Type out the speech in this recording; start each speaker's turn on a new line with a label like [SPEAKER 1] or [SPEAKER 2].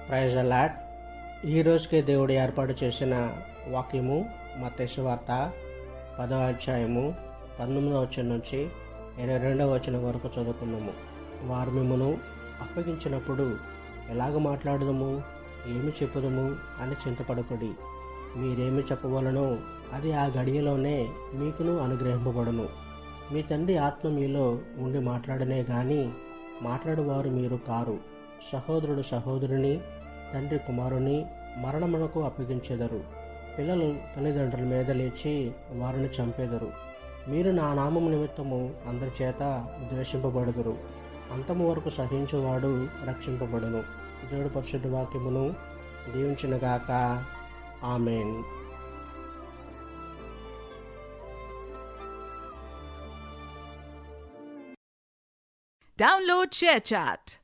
[SPEAKER 1] Praise allot. ఈ రోజుకి దేవుడు ఏర్పాటు చేసిన వాక్యము మత్తయి సువార్త 10వ అధ్యాయము 19వ వచనం నుంచి 22వ వచనం వరకు చదువుకున్నాము. వారు మిమ్మును అప్పగించినప్పుడు ఎలాగ మాట్లాడదము, ఏమి చెప్పుదము అని చింతపడకుడి. మీరేమి చెప్పవలనో అది ఆ గడియలోనే మీకును అనుగ్రహింపబడును. మీ తండ్రి ఆత్మ మీలో ఉండి మాట్లాడనే గాని మాట్లాడువారు మీరు కారు. సహోదరుడు సహోదరుని, తండ్రి కుమారుని మరణమునకు అప్పగించెదరు. పిల్లలు తల్లిదండ్రుల మీద లేచి వారిని చంపేదరు. మీరు నా నామము నిమిత్తము అందరి చేత ద్వేషింపబడుదురు. అంతము వరకు సహించువాడు రక్షింపబడును. దేవుడి పరిశుద్ధ వాక్యమును దీవించునుగాక. ఆమేన్.
[SPEAKER 2] Download ShareChat.